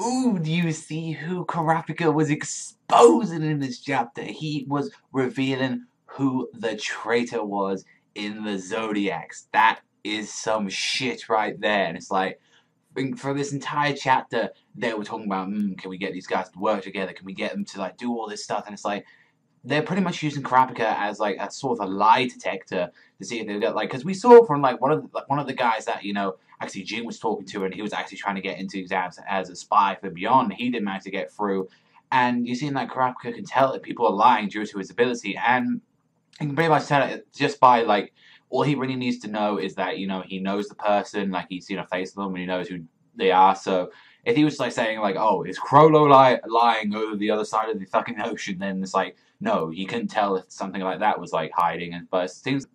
Ooh, do you see who Kurapika was exposing in this chapter? He was revealing who the traitor was in the Zodiacs. That is some shit right there. And it's like, for this entire chapter, they were talking about, can we get these guys to work together? Can we get them to like do all this stuff? And it's like, they're pretty much using Kurapika as like a sort of a lie detector to see if they get like, because we saw from like one of the guys that actually Jin was talking to, and he was actually trying to get into exams as a spy for Beyond. He didn't manage to get through, and you see that Kurapika can tell that people are lying due to his ability, and you can pretty much tell it just by like all he really needs to know is that he knows the person, like he's seen a face of them and he knows who they are. So if he was like saying like, oh, is Crollo lying over the other side of the fucking ocean, then it's like, no, you couldn't tell if something like that was like hiding. But it seems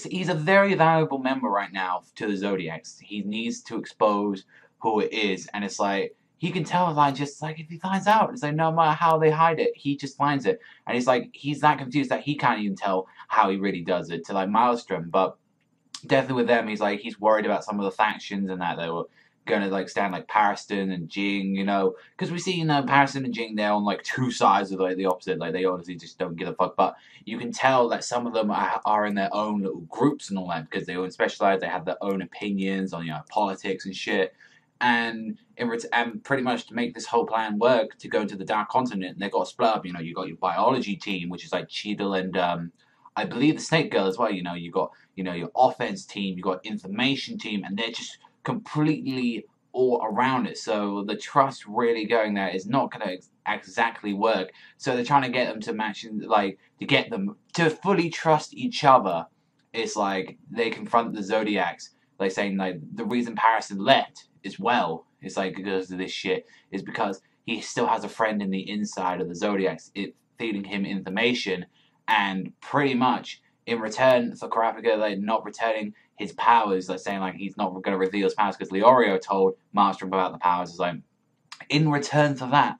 he's a very valuable member right now to the Zodiacs. He needs to expose who it is, and it's like he can tell like just like if he finds out, it's like no matter how they hide it, he just finds it, and he's like he's that confused that he can't even tell how he really does it to like Maelstrom. But definitely with them, he's worried about some of the factions and that they were gonna like stand like Pariston and Jing, because we see Pariston and Jing, they're on like two sides of like the opposite, like they honestly just don't give a fuck. But you can tell that some of them are in their own little groups and all that because they all specialize, they have their own opinions on politics and shit. And pretty much to make this whole plan work to go into the Dark Continent, they got to split up. You got your biology team, which is like Cheadle and I believe the Snake Girl as well. You got your offense team, you got information team, and they're just completely all around it. So the trust really going there is not going to exactly work. So they're trying to get them to match, like to get them to fully trust each other. It's like they confront the Zodiacs, like saying like the reason Paris left as well. It's like because of this shit is because he still has a friend in the inside of the Zodiacs, feeding him information, and pretty much in return for Kurapika like not returning his powers, like saying like he's not going to reveal his powers because Leorio told Maelstrom about the powers. Is like in return for that,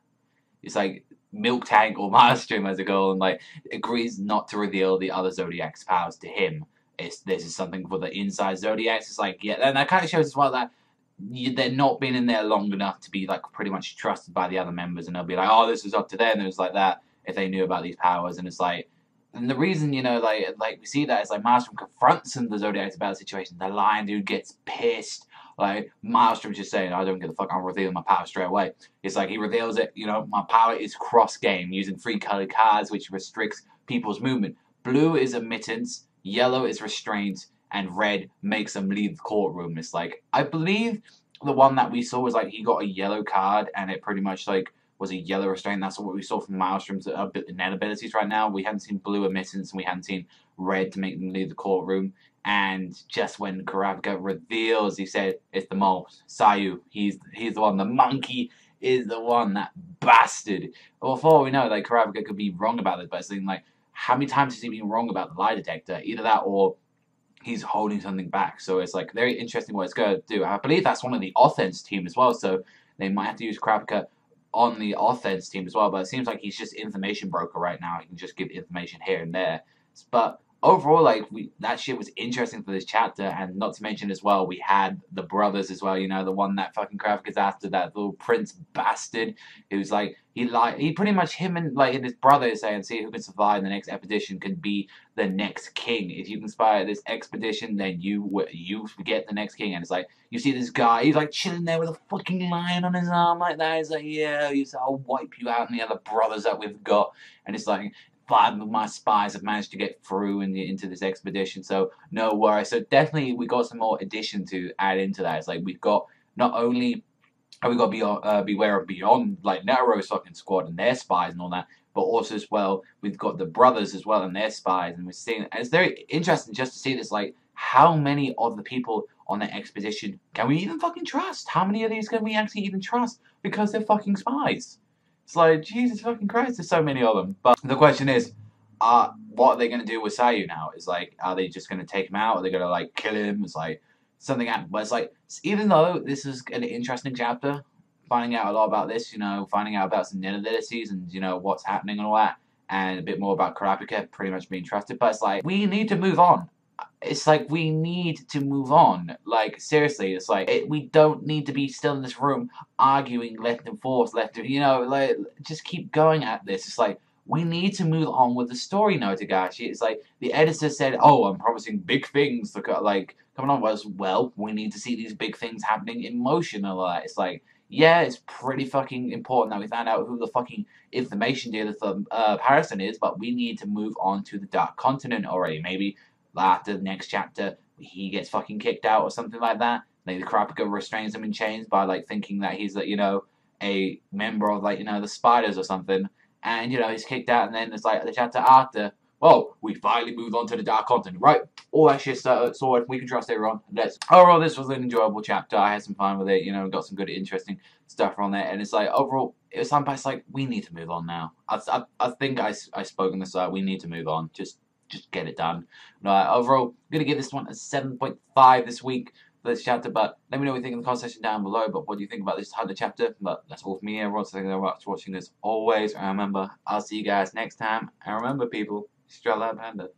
it's like Milk Tank or Maelstrom as a goal and like agrees not to reveal the other Zodiac's powers to him. This is something for the inside Zodiacs. It's like and that kind of shows as well that they're not been in there long enough to be like pretty much trusted by the other members, and they'll be like, oh, this is up to them. And it was like that if they knew about these powers, and it's like. And the reason, like we see that is like Maelstrom confronts the Zodiacs about the situation. The Lion Dude gets pissed. Like Maelstrom's just saying, I don't give a fuck, I'm revealing my power straight away. It's like he reveals it, my power is cross game, using 3 colored cards, which restricts people's movement. Blue is admittance, yellow is restraint, and red makes them leave the courtroom. It's like, I believe the one that we saw was like he got a yellow card and it pretty much like was a yellow restraint. That's what we saw from Maelstrom's net abilities right now. We hadn't seen blue admittance and we hadn't seen red to make them leave the courtroom. And just when Kurapika reveals, he said, it's the mole, Sayu. He's the one. The monkey is the one, that bastard. Well, for all we know, like Kurapika could be wrong about this, but it's like, how many times has he been wrong about the lie detector? Either that or he's holding something back. So it's like very interesting what it's going to do. I believe that's one of the offense team as well. So they might have to use Kurapika on the offense team as well, but it seems like he's just information broker right now. He can just give information here and there. But overall, like that shit was interesting for this chapter, and not to mention as well, we had the brothers as well. The one that fucking Kurapika's after, that little prince bastard, who's like he pretty much him and his brother is saying, see who can survive the next expedition could be the next king. If you can inspire this expedition, then you get the next king. And it's like you see this guy, he's like chilling there with a fucking lion on his arm like that. He's like, yeah, I'll wipe you out and the other brothers that we've got. And it's like 5 of my spies have managed to get through into this expedition, so no worries. So definitely we got some more addition to add into that. It's like we've got not only we got beware of Beyond, like Netero's fucking squad and their spies and all that, but also as well we've got the brothers as well and their spies, and we're seeing, and it's very interesting just to see this, like how many of the people on the expedition can we even fucking trust? How many of these can we actually even trust because they're fucking spies? It's like, Jesus fucking Christ, there's so many of them. But the question is, what are they going to do with Sayu now? Is like, are they just going to take him out? Are they going to like kill him? It's like something happened. But it's like, even though this is an interesting chapter, finding out a lot about this, finding out about some net abilities and what's happening and all that, and a bit more about Kurapika pretty much being trusted. But it's like, we need to move on. it's like we need to move on. Like, seriously, it's like we don't need to be still in this room arguing left and forth, like, just keep going at this. It's like we need to move on with the story now, Tagashi. It's like the editor said, "Oh, I'm promising big things. Look at like coming on." Well, we need to see these big things happening in motion and all that. It's like, yeah, it's pretty fucking important that we find out who the fucking information dealer for Harrison is, but we need to move on to the Dark Continent already. Maybe after the next chapter, he gets fucking kicked out or something like that. Like the Kurapika restrains him in chains by like thinking that he's a member of the spiders or something, and he's kicked out. And then it's like the chapter after, well, we finally moved on to the Dark Continent, right? All that shit sorted. We can trust everyone. Overall, this was an enjoyable chapter. I had some fun with it. Got some good, interesting stuff on there. And it's like overall, it was something. It's like we need to move on now. I think I spoke on this. We need to move on. Just get it done. Overall, I'm gonna give this one a 7.5 this week for this chapter. But let me know what you think in the comment section down below. But what do you think about this Hunter chapter? But that's all for me. Everyone, so thank you very much for watching as always. And remember, I'll see you guys next time. And remember, people, Panda.